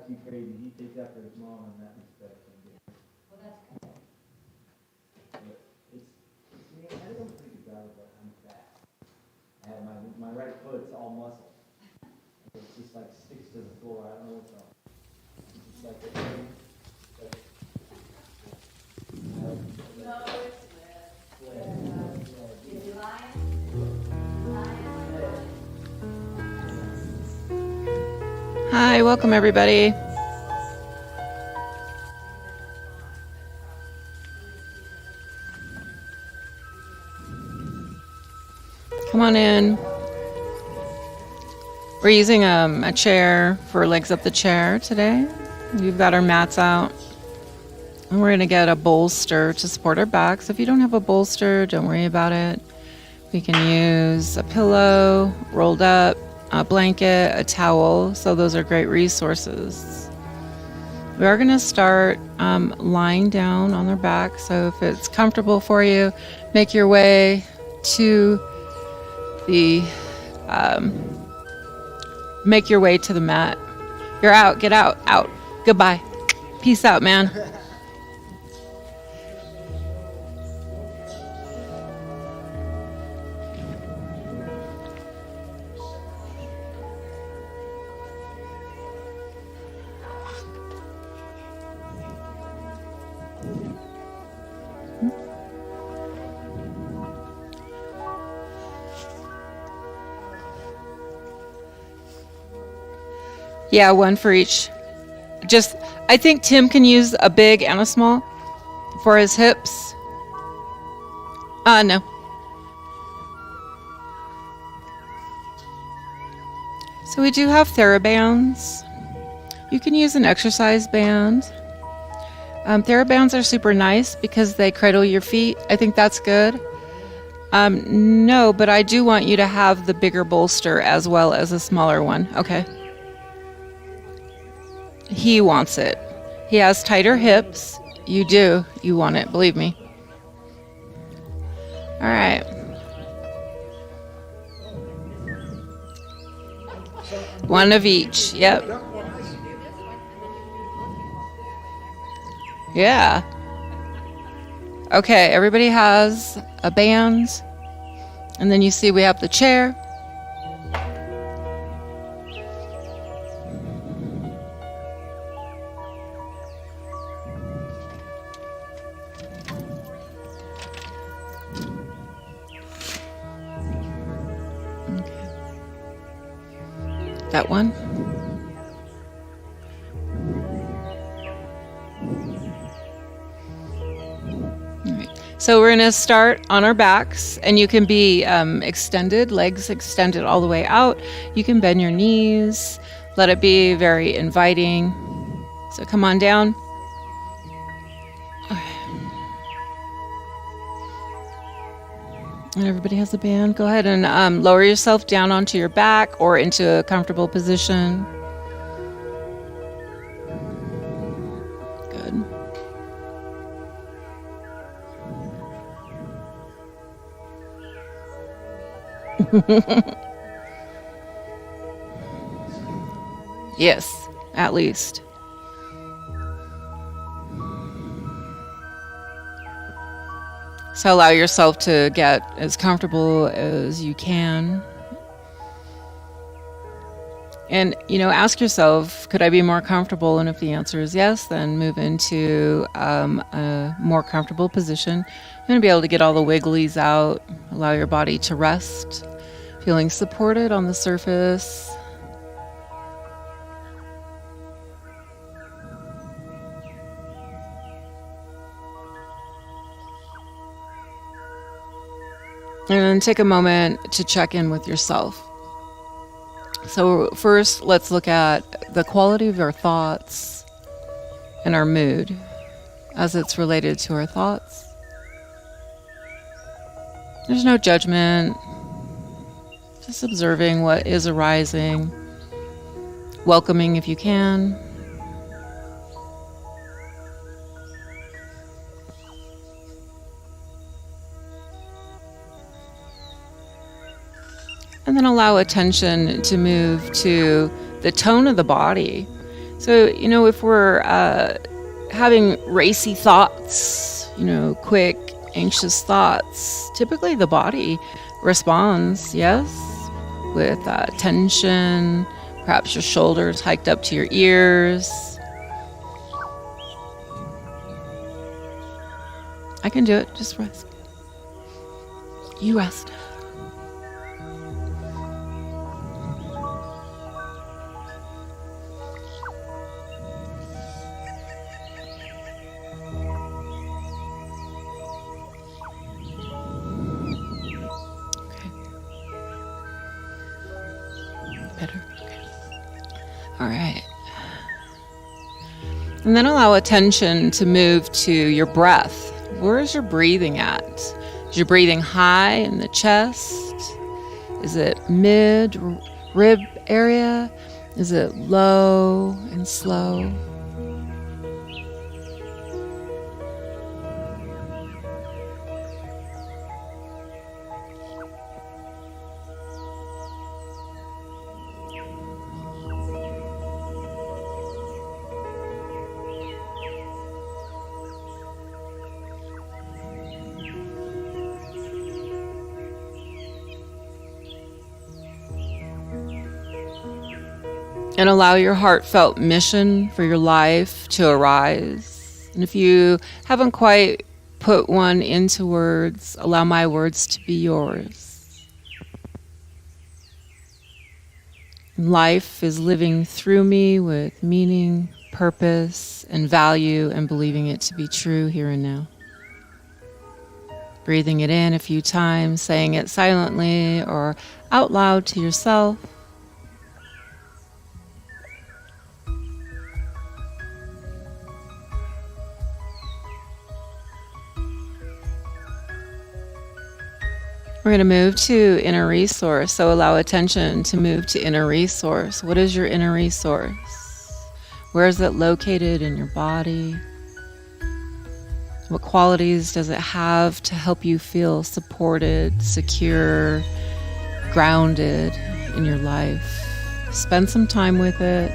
not too crazy. He takes after his mom in that respect. Well, that's good. But I think I'm pretty good driver, but I'm fat. I have my right foot's all muscle. It's just like sticks to the floor. I don't know what's wrong. It's just like a thing. No, it's good. Is he lying? Hi, welcome everybody. Come on in. We're using a chair for legs up the chair today. We've got our mats out. And we're going to get a bolster to support our backs. If you don't have a bolster, don't worry about it. We can use a pillow, rolled up, a blanket, a towel. So those are great resources. We are going to start lying down on our back. So if it's comfortable for you, make your way to the mat. You're out. Get out. Out. Goodbye. Peace out, man. Yeah, one for each. I think Tim can use a big and a small for his hips. No. So we do have TheraBands. You can use an exercise band. TheraBands are super nice because they cradle your feet. I think that's good. No, but I do want you to have the bigger bolster as well as a smaller one. Okay. He wants it. He has tighter hips. You do. You want it, believe me. All right. One of each. Yep. Yeah. Okay, everybody has a band. And then you see we have the chair. That one. All right. So we're going to start on our backs, and you can be extended, legs extended all the way out. You can bend your knees. Let it be very inviting. So come on down. And everybody has a band. Go ahead and lower yourself down onto your back or into a comfortable position. Good. Yes, at least. So allow yourself to get as comfortable as you can. And, ask yourself, could I be more comfortable? And if the answer is yes, then move into a more comfortable position. You're going to be able to get all the wigglies out, allow your body to rest, feeling supported on the surface. And then take a moment to check in with yourself. So first, let's look at the quality of our thoughts and our mood as it's related to our thoughts. There's no judgment, just observing what is arising, welcoming if you can. And then allow attention to move to the tone of the body. So, if we're having racy thoughts, quick, anxious thoughts, typically the body responds, yes, with tension, perhaps your shoulders hiked up to your ears. I can do it. Just rest. You rest. Better. Okay. All right. And then allow attention to move to your breath. Where is your breathing at? Is your breathing high in the chest? Is it mid rib area? Is it low and slow? And allow your heartfelt mission for your life to arise. And if you haven't quite put one into words, allow my words to be yours. Life is living through me with meaning, purpose, and value, and believing it to be true here and now. Breathing it in a few times, saying it silently or out loud to yourself. We're going to move to inner resource, so allow attention to move to inner resource. What is your inner resource? Where is it located in your body? What qualities does it have to help you feel supported, secure, grounded in your life? Spend some time with it.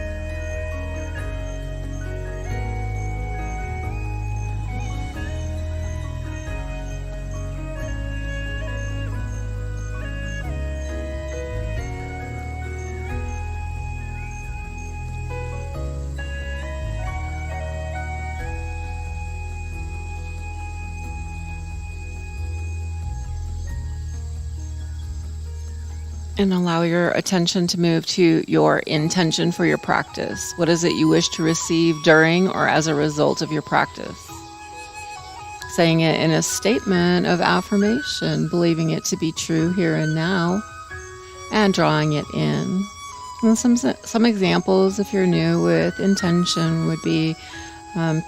And allow your attention to move to your intention for your practice. What is it you wish to receive during or as a result of your practice? Saying it in a statement of affirmation, believing it to be true here and now, and drawing it in. And some examples, if you're new with intention, would be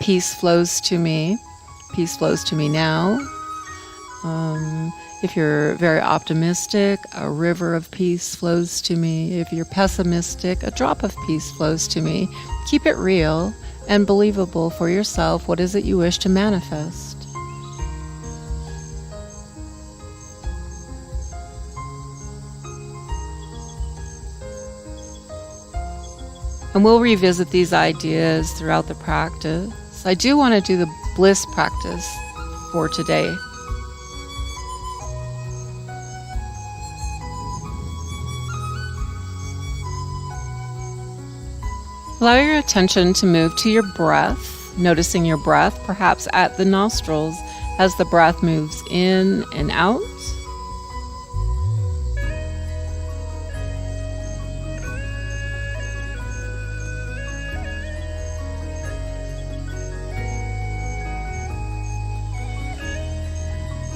peace flows to me. Peace flows to me now. If you're very optimistic, a river of peace flows to me. If you're pessimistic, a drop of peace flows to me. Keep it real and believable for yourself. What is it you wish to manifest? And we'll revisit these ideas throughout the practice. I do want to do the bliss practice for today. Allow your attention to move to your breath, noticing your breath, perhaps at the nostrils, as the breath moves in and out.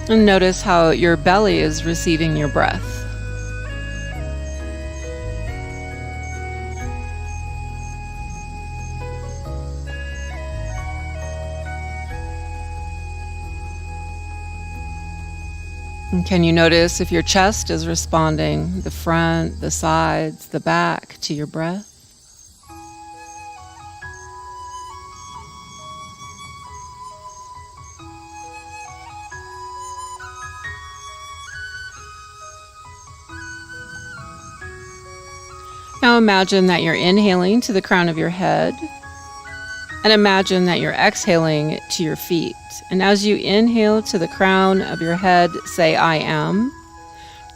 And notice how your belly is receiving your breath. And can you notice if your chest is responding, the front, the sides, the back, to your breath? Now Now imagine that you're inhaling to the crown of your head, and imagine that you're exhaling to your feet. And as you inhale to the crown of your head, say, I am.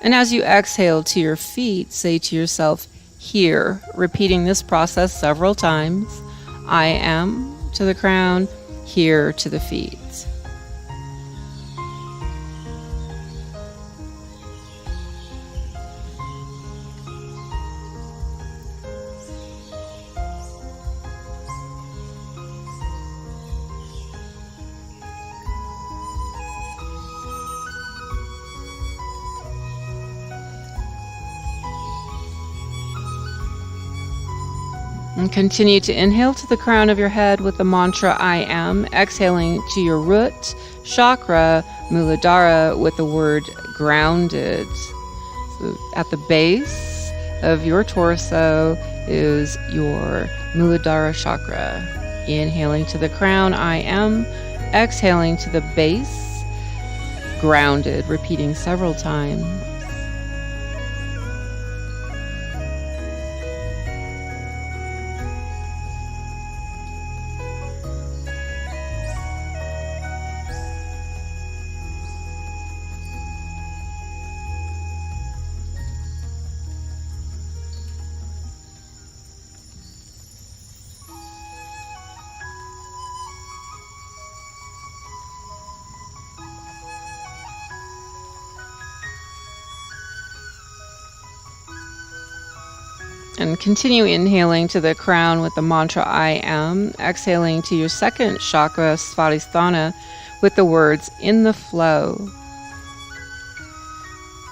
And as you exhale to your feet, say to yourself, here, repeating this process several times. I am to the crown, here to the feet. And continue to inhale to the crown of your head with the mantra I am, exhaling to your root chakra, Muladhara, with the word grounded. So at the base of your torso is your Muladhara chakra. Inhaling to the crown, I am, exhaling to the base, grounded, repeating several times. And continue inhaling to the crown with the mantra I am, exhaling to your second chakra, Svadhisthana, with the words in the flow.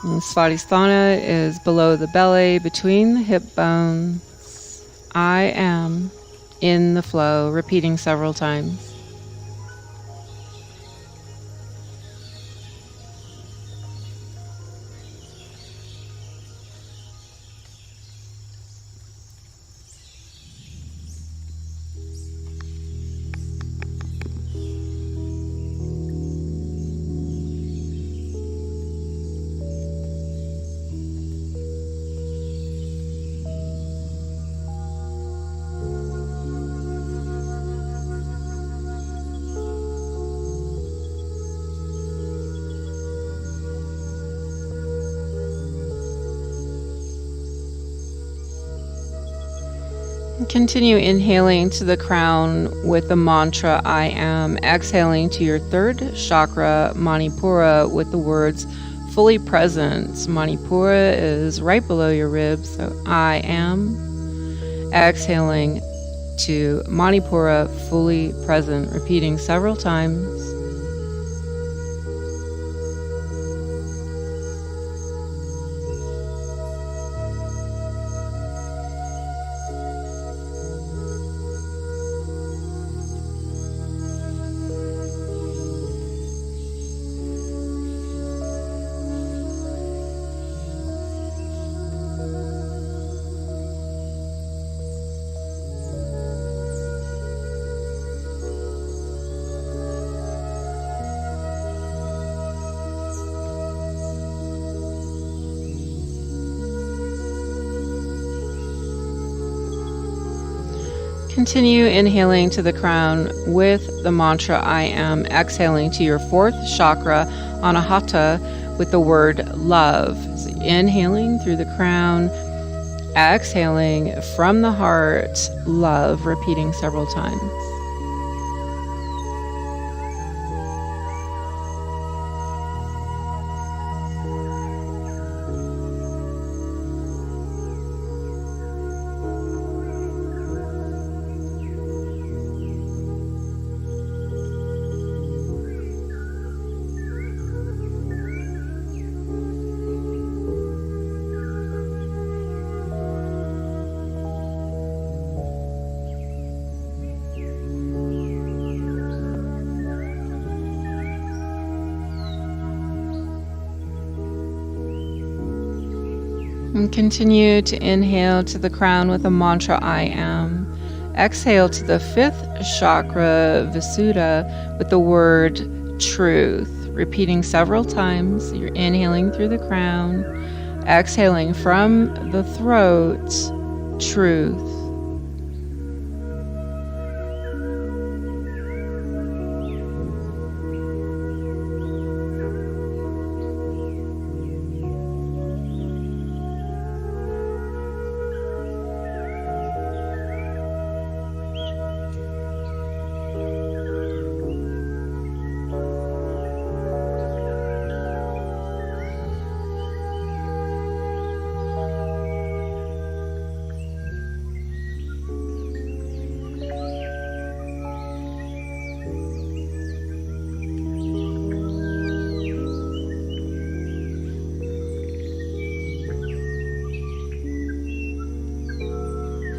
And Svadhisthana is below the belly, between the hip bones. I am in the flow, repeating several times. Continue inhaling to the crown with the mantra I am, exhaling to your third chakra, Manipura, with the words fully present. Manipura is right below your ribs, so I am. Exhaling to Manipura, fully present, repeating several times. Continue inhaling to the crown with the mantra I am, exhaling to your fourth chakra, Anahata, with the word love. So inhaling through the crown, exhaling from the heart, love, repeating several times. And continue to inhale to the crown with the mantra I am. Exhale to the fifth chakra, Visuddha, with the word truth, repeating several times. You're inhaling through the crown, exhaling from the throat, truth.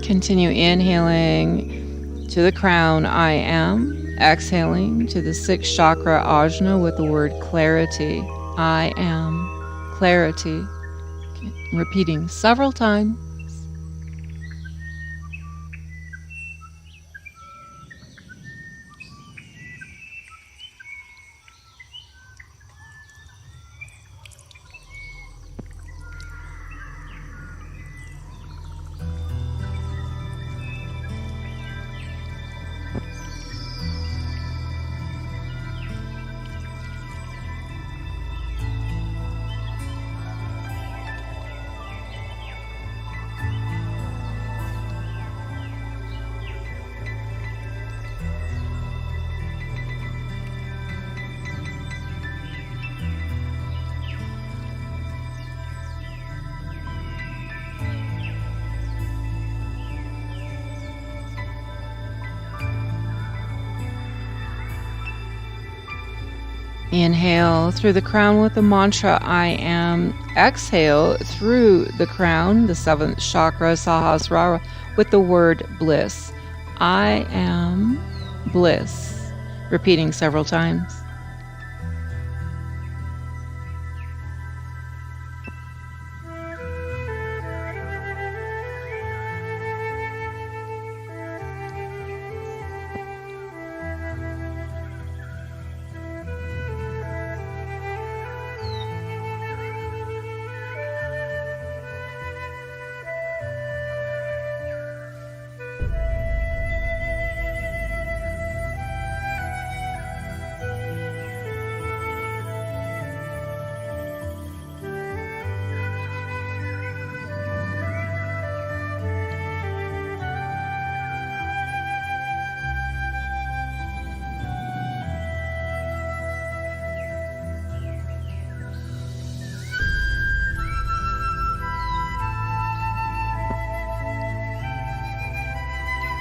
Continue inhaling to the crown, I am. Exhaling to the sixth chakra, ajna, with the word clarity. I am clarity. Okay. Repeating several times. Inhale through the crown with the mantra, I am. Exhale through the crown, the seventh chakra, Sahasrara, with the word bliss. I am bliss. Repeating several times.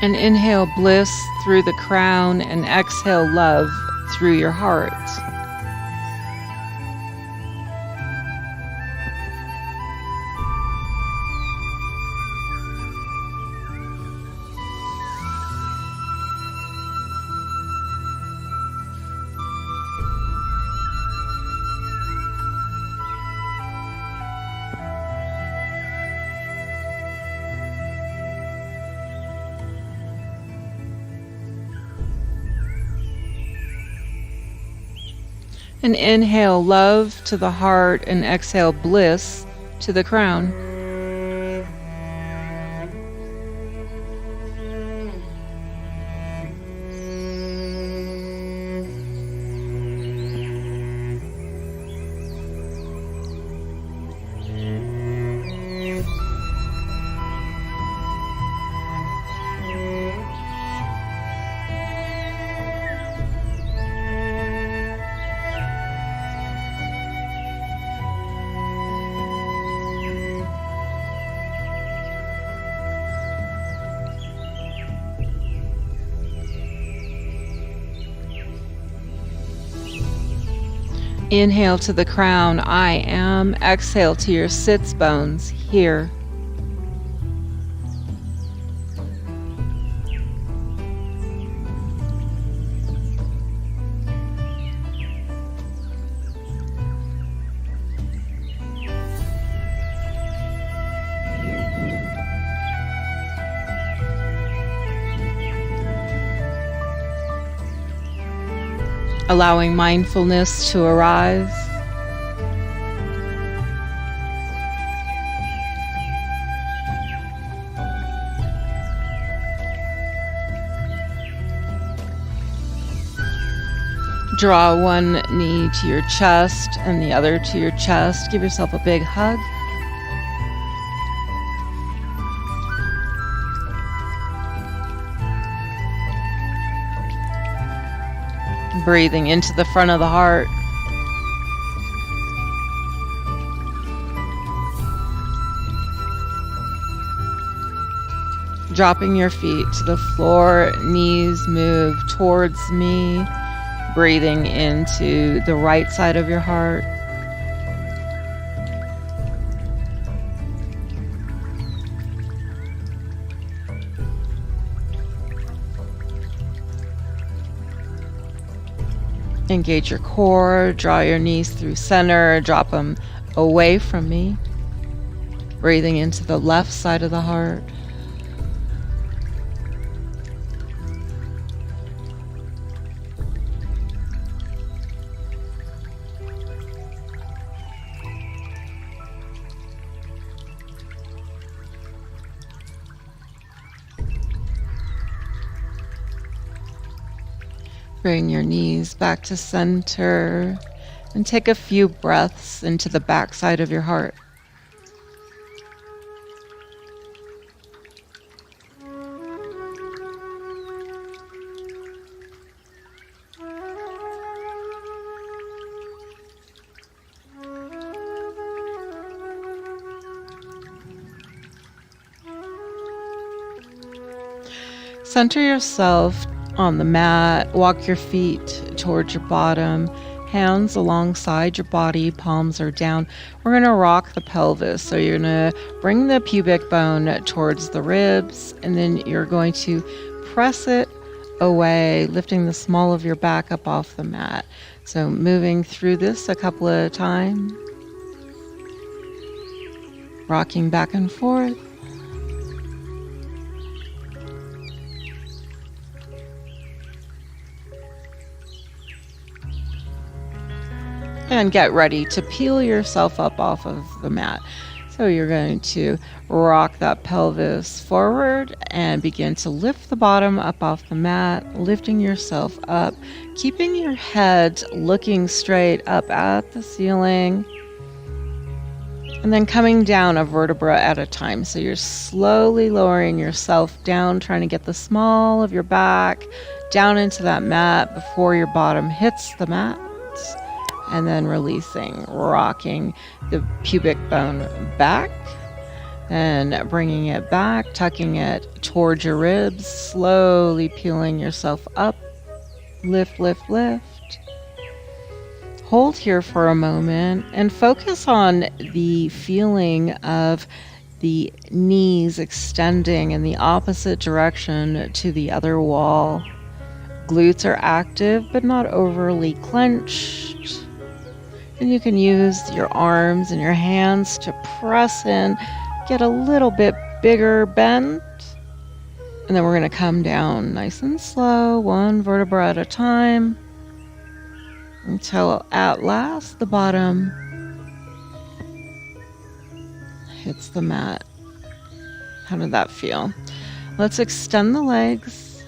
And inhale bliss through the crown and exhale love through your heart. And inhale love to the heart and exhale bliss to the crown. Inhale to the crown, I am. Exhale to your sits bones, here. Allowing mindfulness to arise. Draw one knee to your chest and the other to your chest. Give yourself a big hug. Breathing into the front of the heart. Dropping your feet to the floor, knees move towards me. Breathing into the right side of your heart. Engage your core, draw your knees through center, drop them away from me. Breathing into the left side of the heart. Bring your knees back to center and take a few breaths into the back side of your heart. Center yourself on the mat, walk your feet towards your bottom, hands alongside your body, palms are down. We're going to rock the pelvis. So you're going to bring the pubic bone towards the ribs, and then you're going to press it away, lifting the small of your back up off the mat. So moving through this a couple of times, rocking back and forth. And get ready to peel yourself up off of the mat. So you're going to rock that pelvis forward and begin to lift the bottom up off the mat, lifting yourself up, keeping your head looking straight up at the ceiling, and then coming down a vertebra at a time. So you're slowly lowering yourself down, trying to get the small of your back down into that mat before your bottom hits the mat. And then releasing, rocking the pubic bone back and bringing it back, tucking it towards your ribs, slowly peeling yourself up. Lift, lift, lift. Hold here for a moment and focus on the feeling of the knees extending in the opposite direction to the other wall. Glutes are active but not overly clenched. And you can use your arms and your hands to press in, get a little bit bigger bend. And then we're going to come down nice and slow, one vertebra at a time, until at last the bottom hits the mat. How did that feel? Let's extend the legs.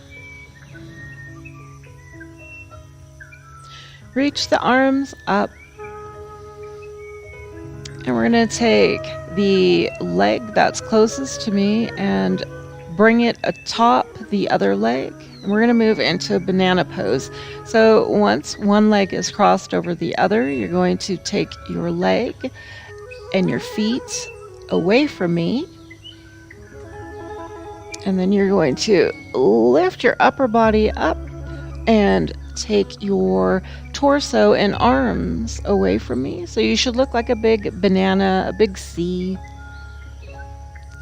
Reach the arms up. And we're going to take the leg that's closest to me and bring it atop the other leg. And we're going to move into a banana pose. So once one leg is crossed over the other, you're going to take your leg and your feet away from me. And then you're going to lift your upper body up and take your torso and arms away from me. So you should look like a big banana, a big C,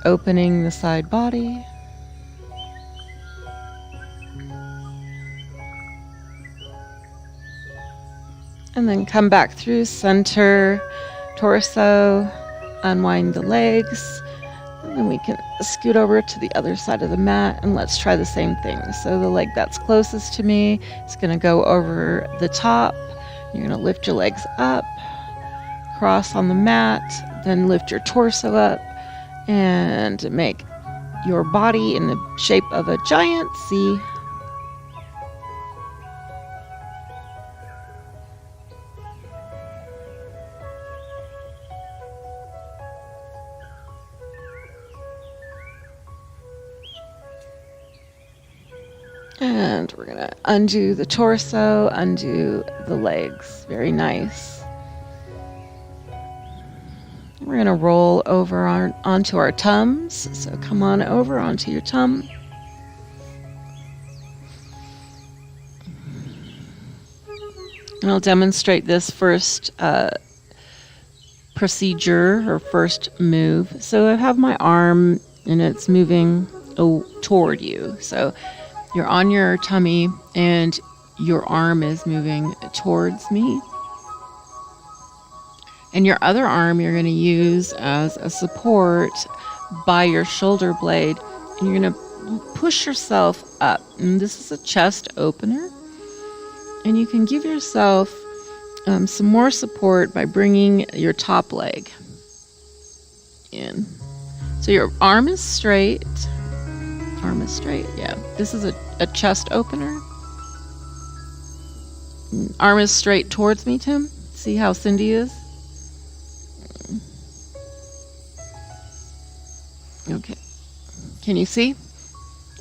opening the side body. And then come back through center, torso, unwind the legs. And then we can scoot over to the other side of the mat and let's try the same thing. So the leg that's closest to me is going to go over the top. You're going to lift your legs up, cross on the mat, then lift your torso up and make your body in the shape of a giant C. And we're going to undo the torso, undo the legs. Very nice. We're going to roll over onto our tums. So come on over onto your tum. And I'll demonstrate this first procedure or first move. So I have my arm and it's moving toward you. So you're on your tummy and your arm is moving towards me. And your other arm you're going to use as a support by your shoulder blade. And you're going to push yourself up. And this is a chest opener. And you can give yourself some more support by bringing your top leg in. So your arm is straight. Arm is straight, yeah. This is a chest opener. Arm is straight towards me, Tim. See how Cindy is? Okay. Can you see?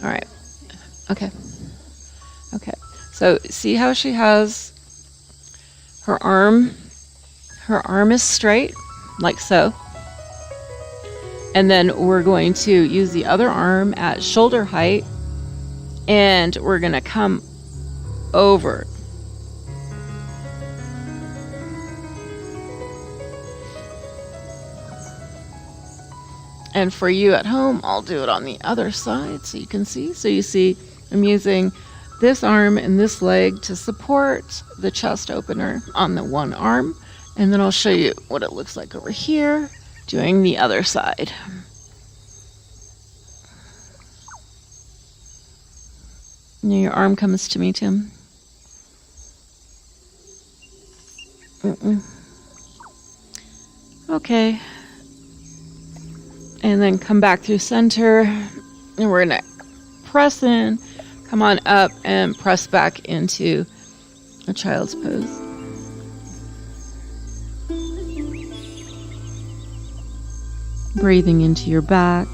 All right. Okay. Okay. So see how she has her arm is straight, like so. And then we're going to use the other arm at shoulder height, and we're going to come over. And for you at home, I'll do it on the other side so you can see. So you see I'm using this arm and this leg to support the chest opener on the one arm. And then I'll show you what it looks like over here, doing the other side. Now your arm comes to me, Tim. Okay. And then come back through center. And we're going to press in, come on up, and press back into a child's pose. Breathing into your back.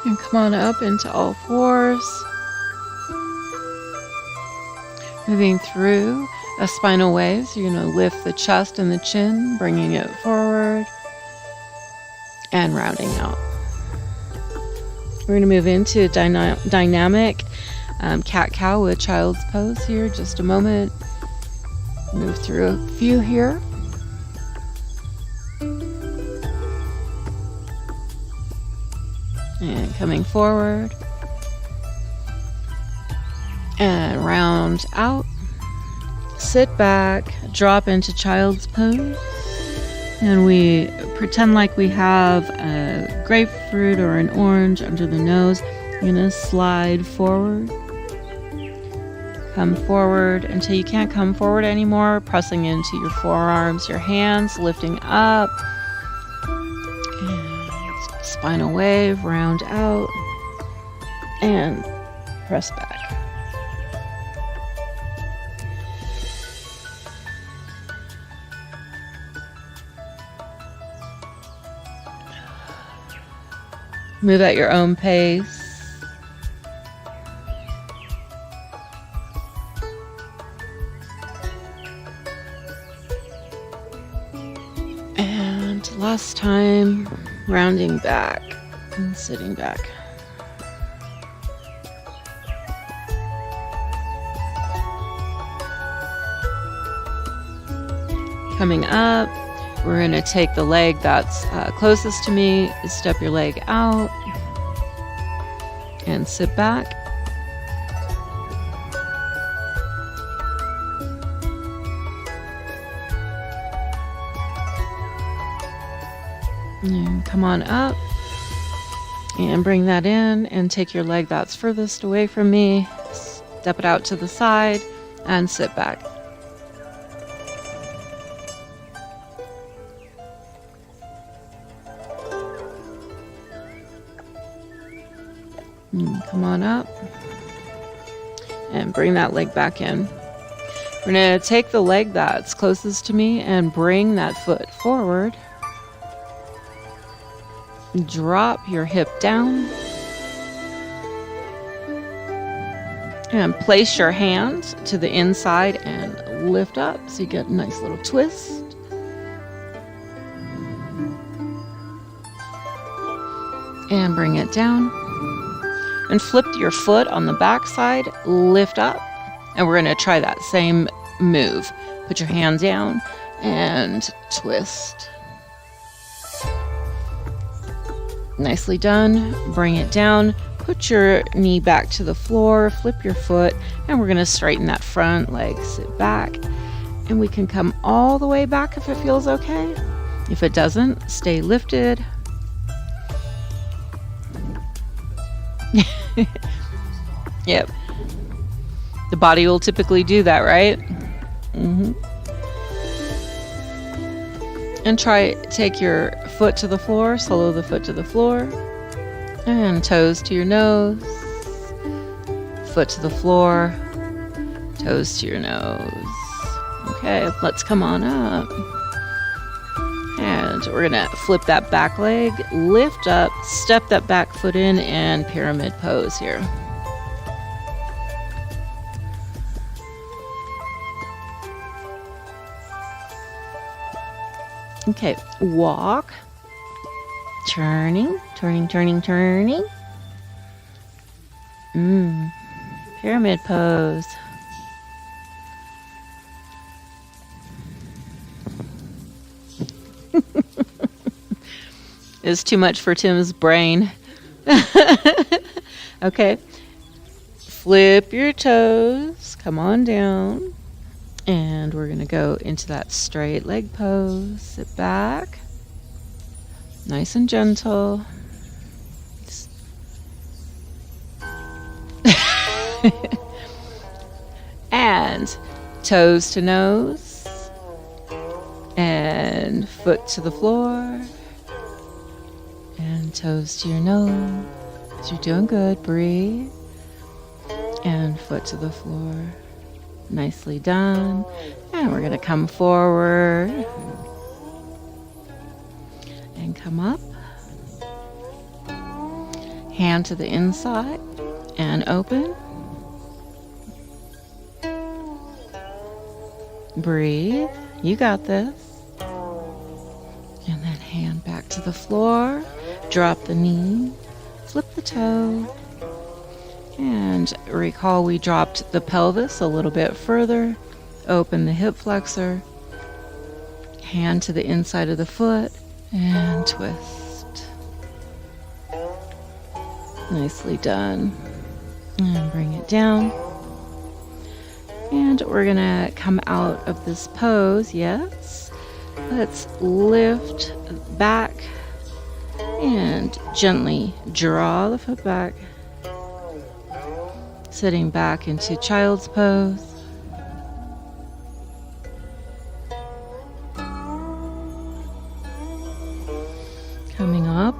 And come on up into all fours. Moving through a spinal wave. So you're going to lift the chest and the chin, bringing it forward and rounding out. We're going to move into dynamic cat-cow with child's pose here. Just a moment. Move through a few here. And coming forward and round out, sit back, drop into child's pose, and we pretend like we have a grapefruit or an orange under the nose. You're going to slide forward, come forward until you can't come forward anymore, pressing into your forearms, your hands lifting up. Spinal wave, round out, and press back. Move at your own pace. And last time, rounding back and sitting back. Coming up, we're going to take the leg that's closest to me, step your leg out, and sit back. And come on up And bring that in and take your leg that's furthest away from me. Step it out to the side and sit back. Come on up and bring that leg back in. We're going to take the leg that's closest to me and bring that foot forward. Drop your hip down and place your hand to the inside and lift up so you get a nice little twist. And bring it down. And flip your foot on the back side, lift up, and we're going to try that same move. Put your hand down and twist. Nicely done. Bring it down, put your knee back to the floor, flip your foot, and we're going to straighten that front leg, sit back, and we can come all the way back if it feels okay. If it doesn't, stay lifted. Yep. The body will typically do that, right? And take your foot to the floor, solo the foot to the floor, and toes to your nose, foot to the floor, toes to your nose. Okay, let's come on up. And we're gonna flip that back leg, lift up, step that back foot in, and pyramid pose here. Okay, walk, turning. Pyramid pose. It's too much for Tim's brain. Okay. Flip your toes. Come on down. And we're going to go into that straight leg pose. Sit back. Nice and gentle. And toes to nose. And foot to the floor. And toes to your nose. You're doing good. Breathe. And foot to the floor. Nicely done. And we're going to come forward. And come up. Hand to the inside. And open. Breathe. You got this. And then hand back to the floor. Drop the knee, flip the toe, and recall we dropped the pelvis a little bit further. Open the hip flexor, hand to the inside of the foot, and twist. Nicely done. And bring it down. And we're gonna come out of this pose, yes. Let's lift back. And gently draw the foot back, sitting back into child's pose. Coming up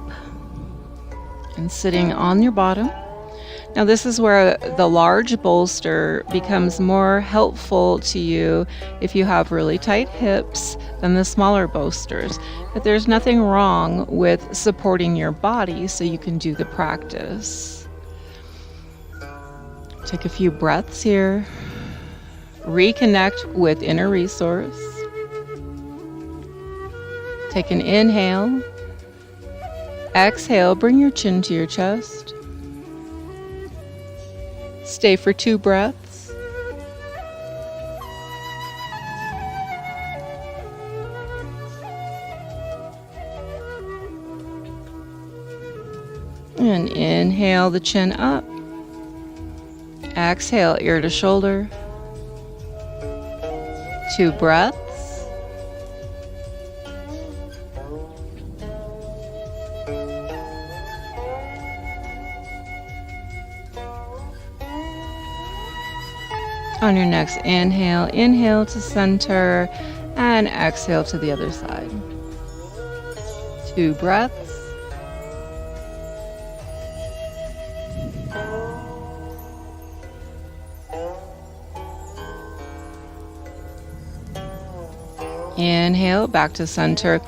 and sitting on your bottom. Now this is where the large bolster becomes more helpful to you if you have really tight hips than the smaller bolsters. But there's nothing wrong with supporting your body so you can do the practice. Take a few breaths here. Reconnect with inner resource. Take an inhale. Exhale, bring your chin to your chest. Stay for 2 breaths. And inhale the chin up. Exhale, ear to shoulder. 2 breaths. On your next inhale, inhale to center and exhale to the other side. 2 breaths. Inhale back to center,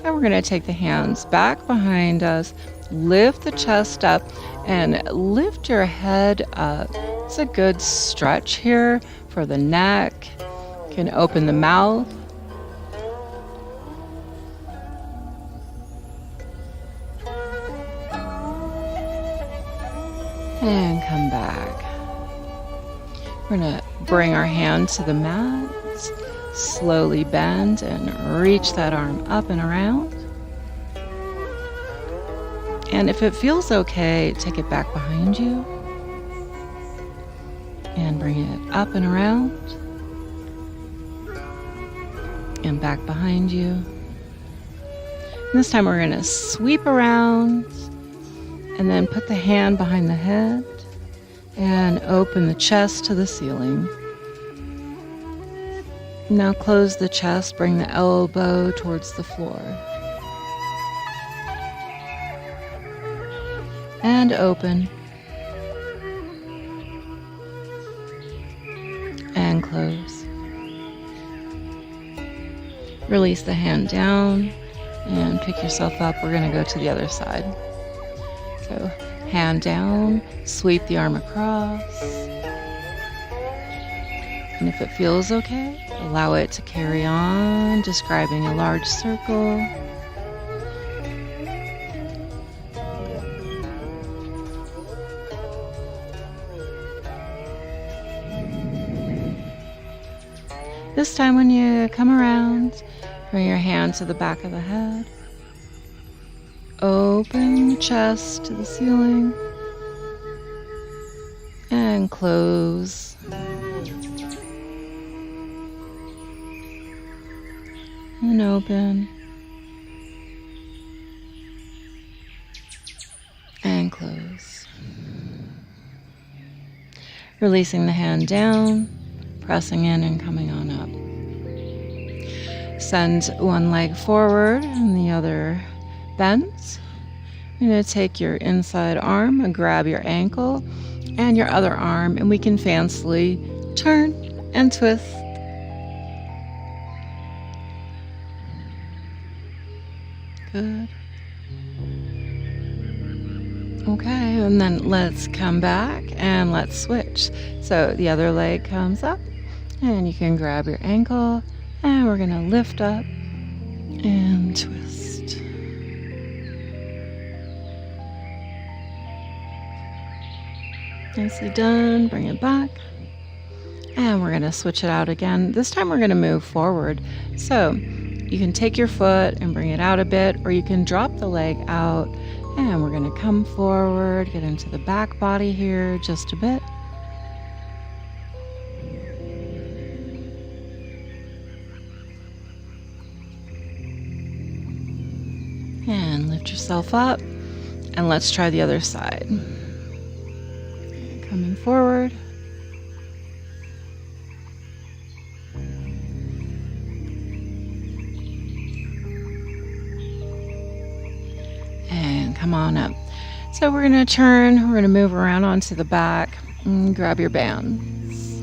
and we're going to take the hands back behind us, lift the chest up, and lift your head up. It's a good stretch here for the neck. You can open the mouth. And come back. We're going to bring our hand to the mat. Slowly bend and reach that arm up and around. And if it feels okay, take it back behind you. And bring it up and around. And back behind you. And this time we're going to sweep around. And then put the hand behind the head. And open the chest to the ceiling. Now close the chest, bring the elbow towards the floor. And open. And close. Release the hand down and pick yourself up. We're going to go to the other side. So hand down, sweep the arm across. And if it feels okay, allow it to carry on, describing a large circle. This time when you come around, bring your hand to the back of the head. Open the chest to the ceiling. And close. And open. And close. Releasing the hand down, pressing in and coming on up. Send one leg forward and the other bends. You're going to take your inside arm and grab your ankle and your other arm, and we can fancily turn and twist. Good. Okay, and then let's come back and let's switch. So the other leg comes up and you can grab your ankle and we're going to lift up and twist. Nicely done. Bring it back. And we're going to switch it out again. This time we're going to move forward. So you can take your foot and bring it out a bit, or you can drop the leg out. And we're going to come forward, get into the back body here just a bit. And lift yourself up. And let's try the other side. Coming forward. And come on up. So we're going to turn, we're going to move around onto the back and grab your bands.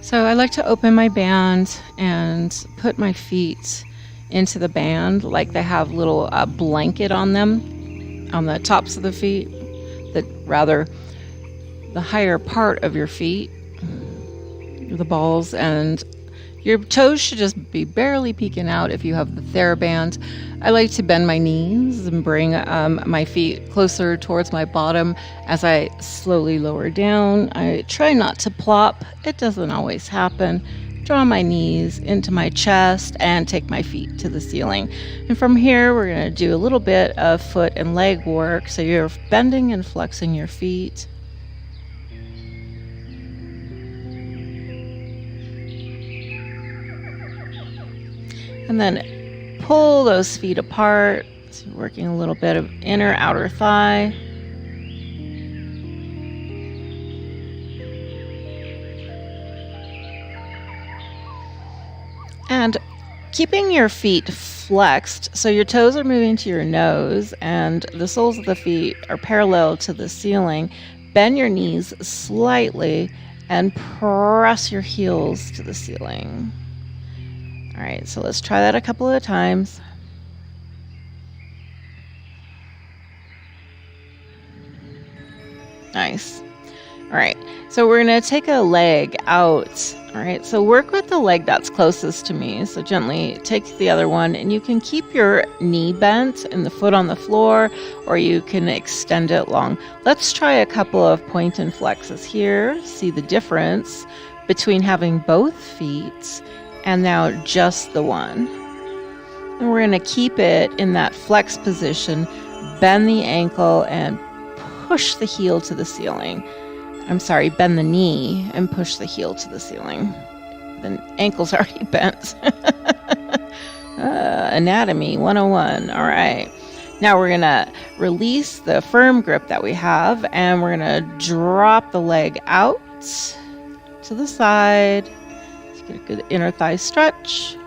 So I like to open my band and put my feet into the band like they have little blanket on them. On the tops of the feet, the higher part of your feet, the balls, and your toes should just be barely peeking out if you have the TheraBand. I like to bend my knees and bring my feet closer towards my bottom as I slowly lower down. I try not to plop. It doesn't always happen. Draw my knees into my chest and take my feet to the ceiling. And from here, we're going to do a little bit of foot and leg work. So you're bending and flexing your feet. And then pull those feet apart. So you're working a little bit of inner outer thigh. And keeping your feet flexed, so your toes are moving to your nose and the soles of the feet are parallel to the ceiling. Bend your knees slightly and press your heels to the ceiling. All right, so let's try that a couple of times. Nice. All right, so we're gonna take a leg out. All right, so work with the leg that's closest to me. So gently take the other one, and you can keep your knee bent and the foot on the floor, or you can extend it long. Let's try a couple of point and flexes here. See the difference between having both feet and now just the one. And we're gonna keep it in that flex position, bend the ankle and push the heel to the ceiling. I'm sorry, bend the knee and push the heel to the ceiling. The ankle's already bent. Anatomy 101. All right. Now we're going to release the firm grip that we have, and we're going to drop the leg out to the side. Let's get a good inner thigh stretch.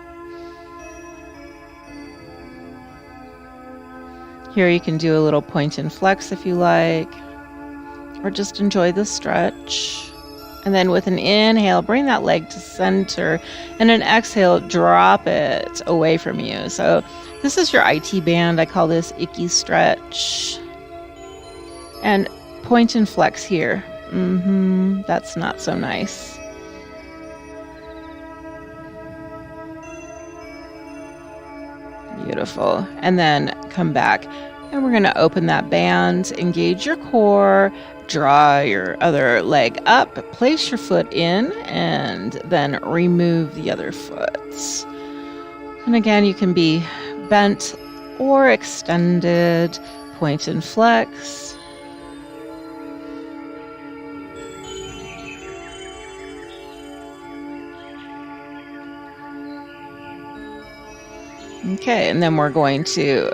Here you can do a little point and flex if you like, or just enjoy the stretch. And then with an inhale, bring that leg to center, and an exhale, drop it away from you. So this is your IT band. I call this icky stretch. And point and flex here. That's not so nice. Beautiful. And then come back. And we're going to open that band, engage your core, draw your other leg up, place your foot in, and then remove the other foot. And again, you can be bent or extended, point and flex. Okay, and then we're going to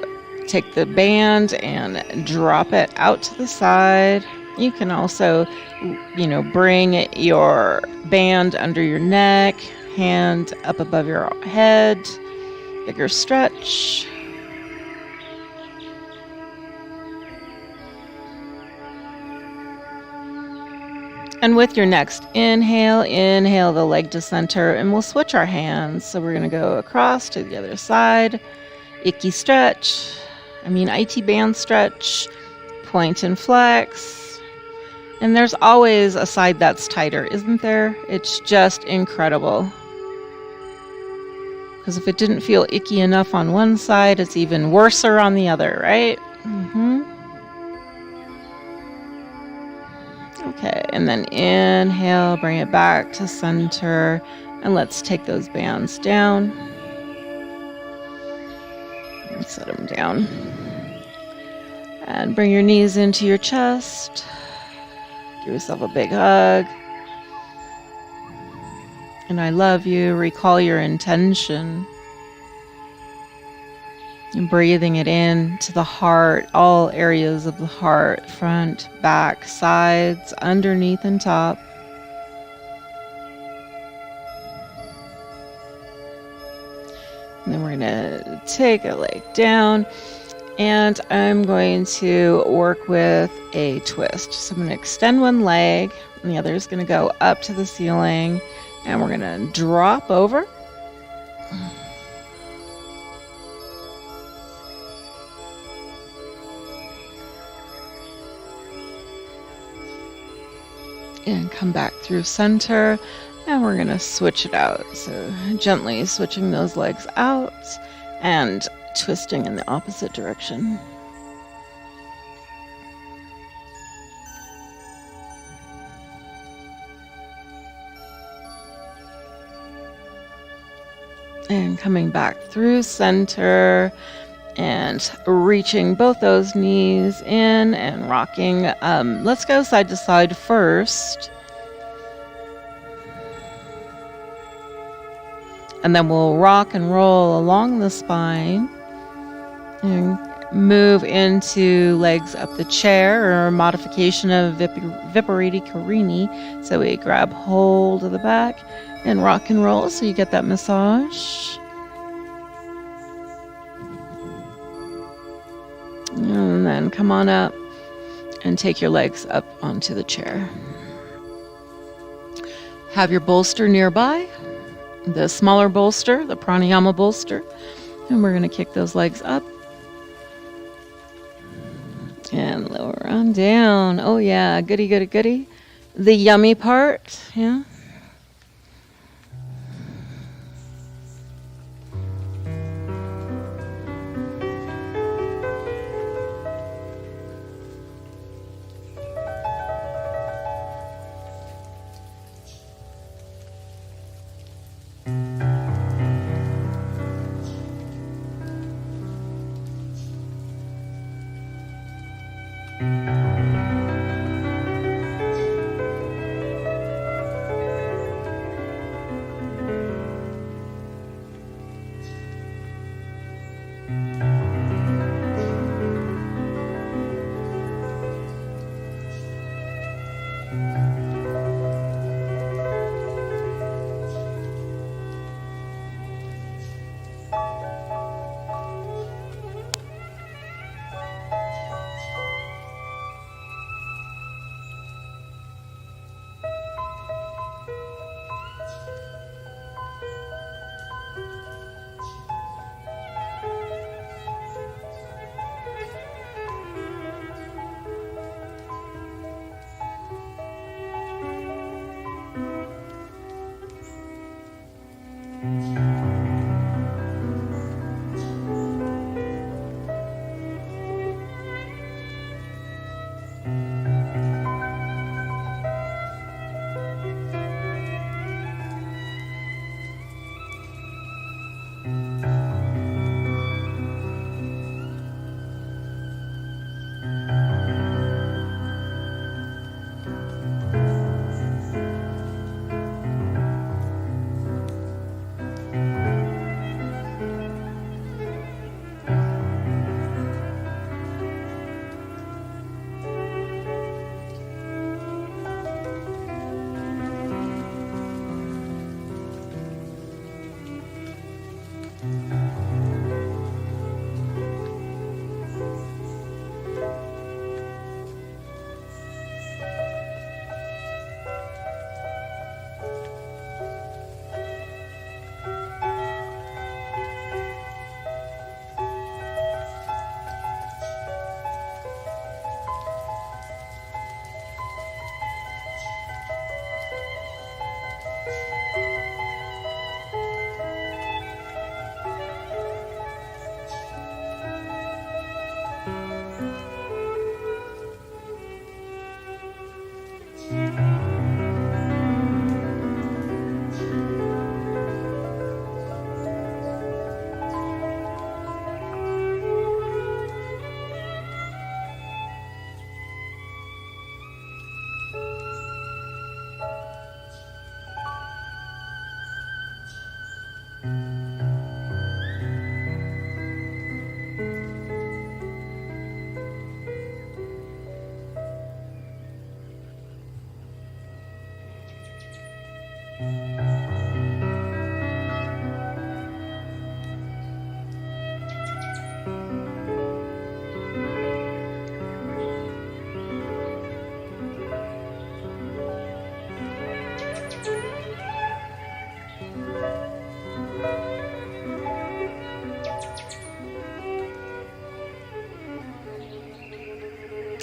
take the band and drop it out to the side. You can also, bring your band under your neck, hand up above your head, bigger stretch. And with your next inhale the leg to center, and we'll switch our hands. So we're going to go across to the other side. Icky stretch. IT band stretch. Point and flex. And there's always a side that's tighter, isn't there? It's just incredible. Because if it didn't feel icky enough on one side, it's even worser on the other, right? Okay, and then inhale, bring it back to center, and let's take those bands down. And set them down. And bring your knees into your chest. Give yourself a big hug. And I love you. Recall your intention. And breathing it in to the heart, all areas of the heart, front, back, sides, underneath and top. And then we're going to take a leg down, and I'm going to work with a twist. So I'm going to extend one leg, and the other is going to go up to the ceiling, and we're going to drop over. And come back through center, and we're going to switch it out. So gently switching those legs out and twisting in the opposite direction. And coming back through center and reaching both those knees in and rocking. Let's go side to side first. And then we'll rock and roll along the spine and move into legs up the chair, or a modification of Vipariti Carini. So we grab hold of the back and rock and roll so you get that massage. And then come on up and take your legs up onto the chair. Have your bolster nearby, the smaller bolster, the pranayama bolster, and we're going to kick those legs up and lower on down. Oh yeah, goody, goody, goody. The yummy part, yeah.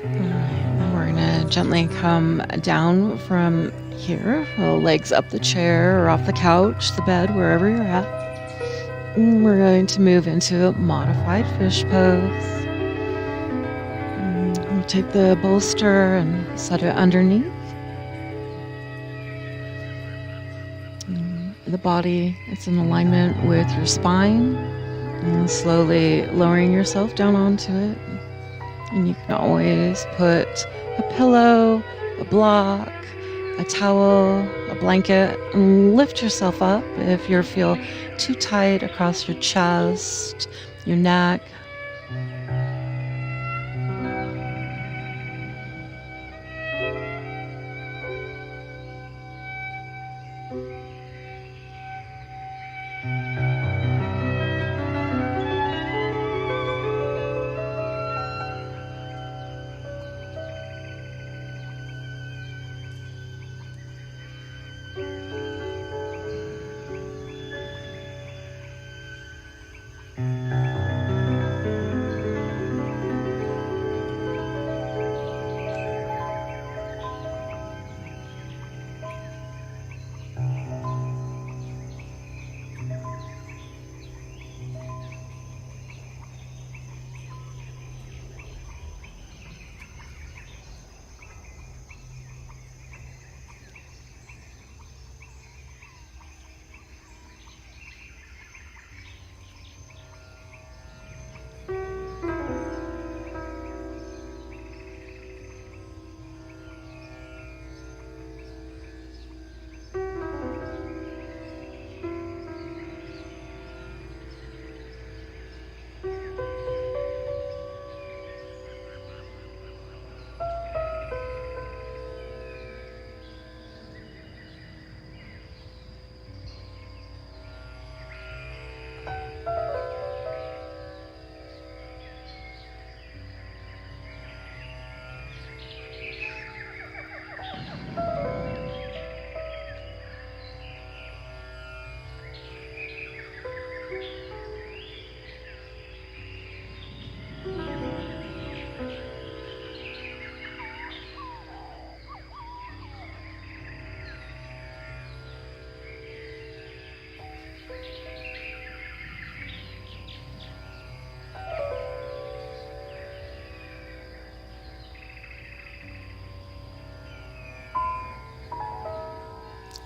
And we're going to gently come down from here, legs up the chair or off the couch, the bed, wherever you're at. And we're going to move into a modified fish pose. We'll take the bolster and set it underneath. The body is in alignment with your spine, and slowly lowering yourself down onto it. And you can always put a pillow, a block, a towel, a blanket, and lift yourself up if you feel too tight across your chest, your neck.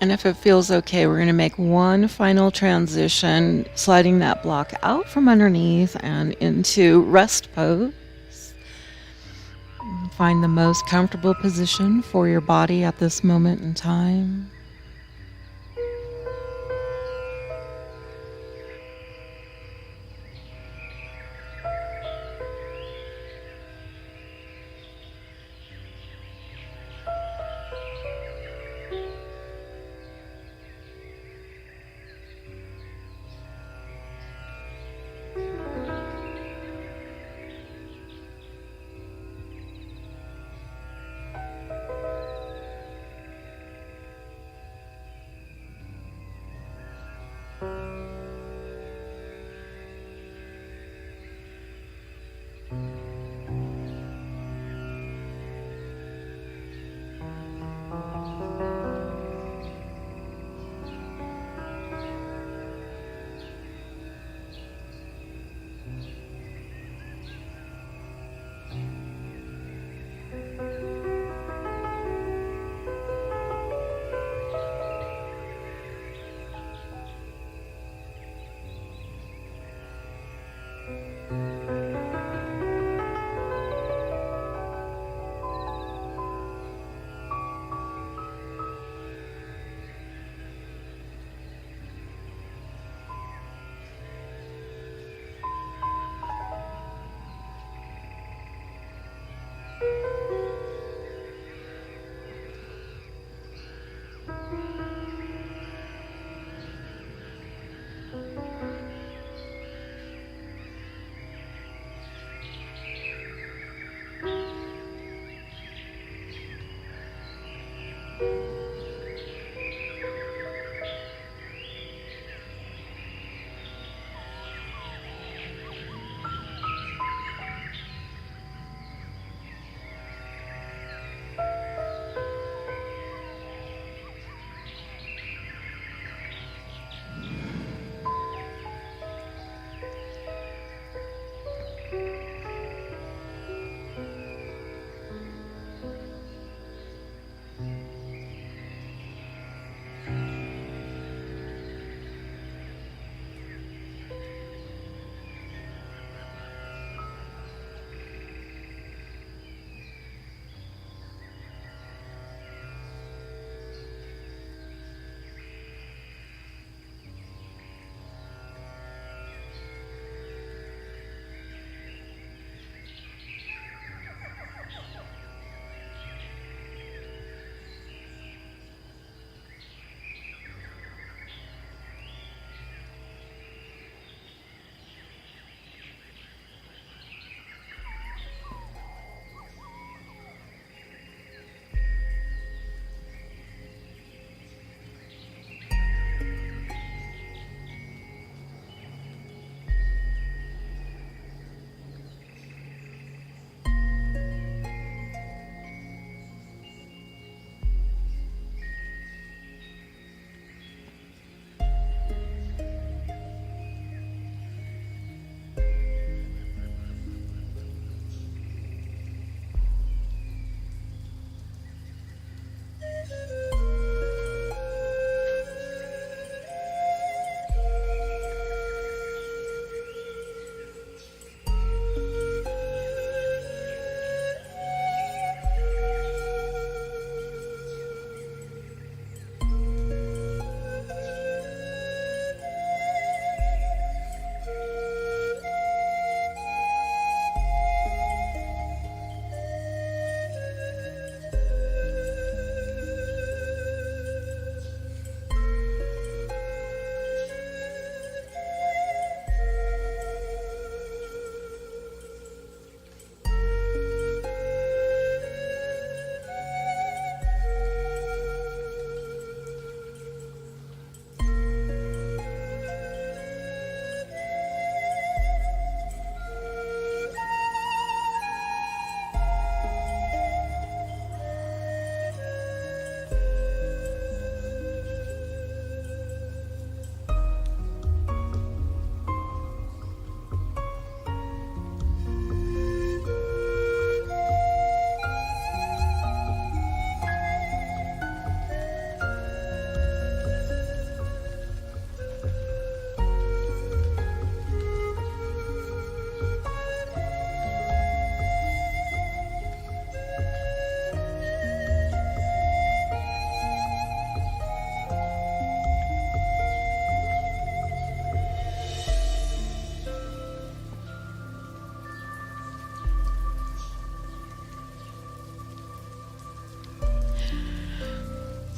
And if it feels okay, we're going to make one final transition, sliding that block out from underneath and into rest pose. Find the most comfortable position for your body at this moment in time.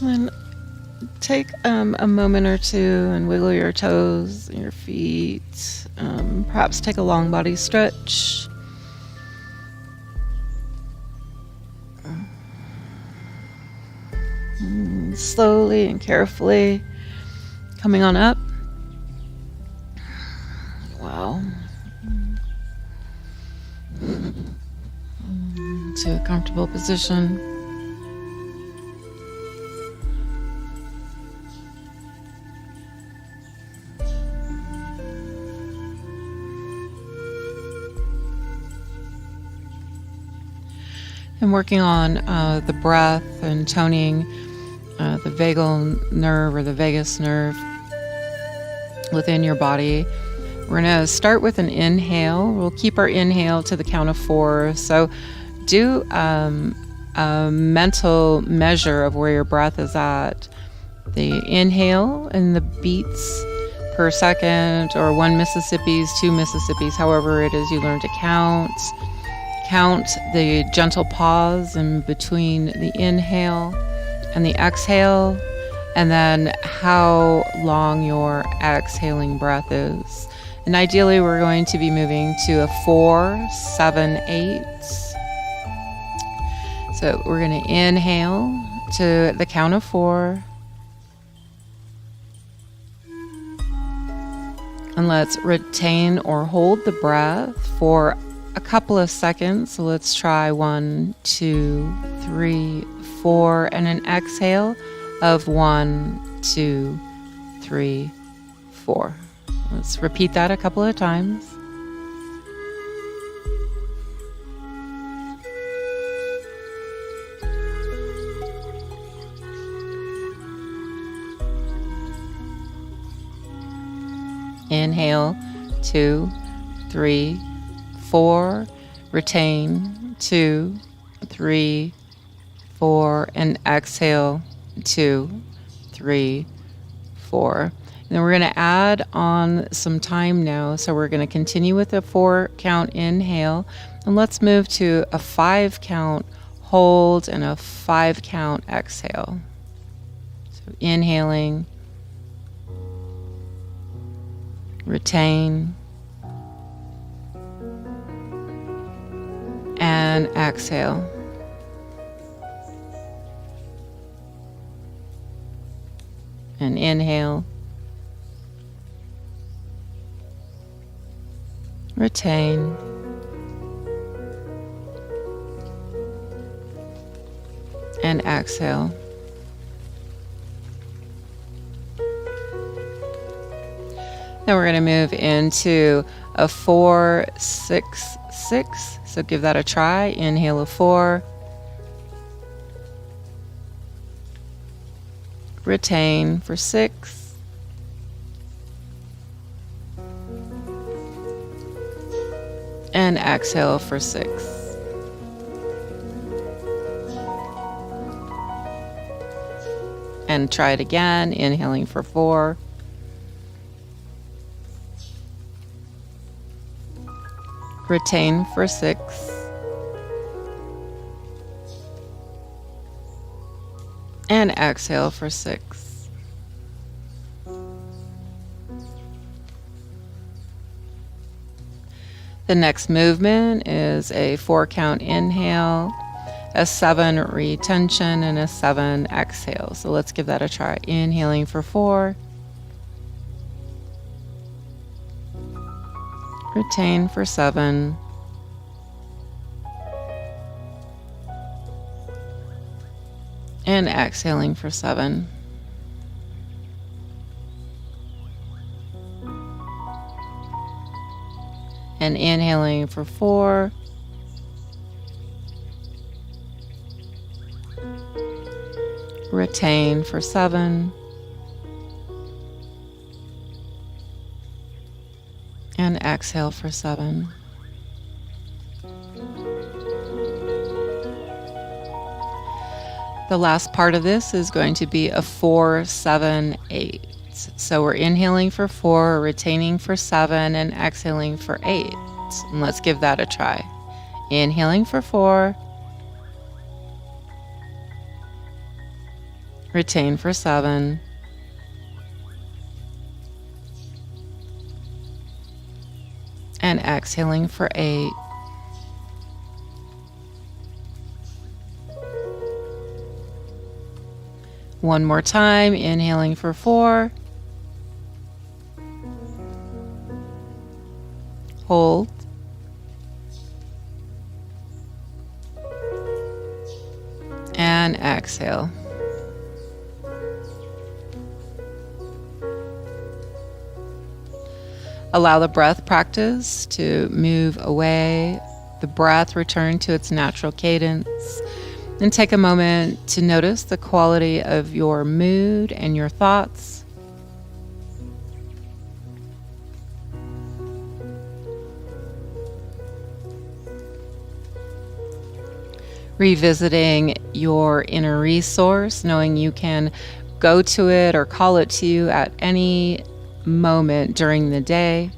And take a moment or two and wiggle your toes, your feet. Perhaps take a long body stretch. Slowly and carefully coming on up. Wow. To a comfortable position. And working on the breath and toning the vagal nerve or the vagus nerve within your body. We're going to start with an inhale. We'll keep our inhale to the count of 4. So do a mental measure of where your breath is at. The inhale and the beats per second, or 1 Mississippi's, 2 Mississippi's, however it is you learn to count. Count the gentle pause in between the inhale and the exhale, and then how long your exhaling breath is. And ideally, we're going to be moving to a 4, 7, 8. So we're going to inhale to the count of 4. And let's retain or hold the breath for a couple of seconds. So let's try 1, 2, 3, 4, and an exhale of 1, 2, 3, 4. Let's repeat that a couple of times. Inhale, 2, 3, 4. Retain, 2, 3, 4, and exhale, 2, 3, 4. And then we're going to add on some time now. So we're going to continue with a 4 count inhale, and let's move to a 5 count hold and a 5 count exhale. So inhaling, retain, and exhale. And inhale, retain, and exhale. Then we're going to move into a 4, 6, 6. So give that a try. Inhale a 4. Retain for 6. And exhale for 6. And try it again. Inhaling for 4. Retain for 6. And exhale for 6. The next movement is a 4 count inhale, a 7 retention, and a 7 exhale. So let's give that a try. Inhaling for 4. Retain for 7. And exhaling for 7. And inhaling for 4. Retain for 7. And exhale for 7. The last part of this is going to be a 4, 7, 8. So we're inhaling for 4, retaining for 7, and exhaling for 8. And let's give that a try. Inhaling for 4. Retain for 7. And exhaling for 8. One more time, inhaling for 4. Hold. And exhale. Allow the breath practice to move away. The breath return to its natural cadence. And take a moment to notice the quality of your mood and your thoughts. Revisiting your inner resource, knowing you can go to it or call it to you at any moment during the day.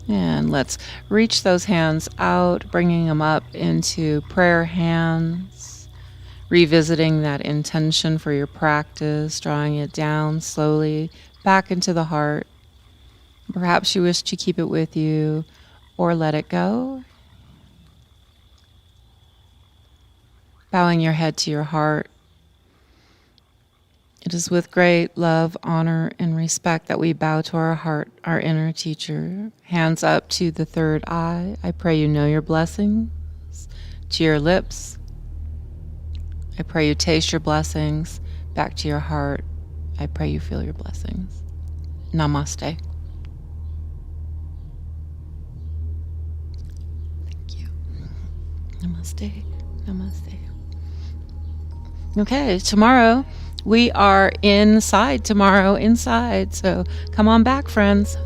And let's reach those hands out, bringing them up into prayer hands, revisiting that intention for your practice, drawing it down slowly back into the heart. Perhaps you wish to keep it with you or let it go. Bowing your head to your heart. It is with great love, honor, and respect that we bow to our heart, our inner teacher. Hands up to the third eye. I pray you know your blessings. To your lips. I pray you taste your blessings. Back to your heart. I pray you feel your blessings. Namaste. Thank you. Namaste. Namaste. Okay, tomorrow we are inside. So come on back, friends.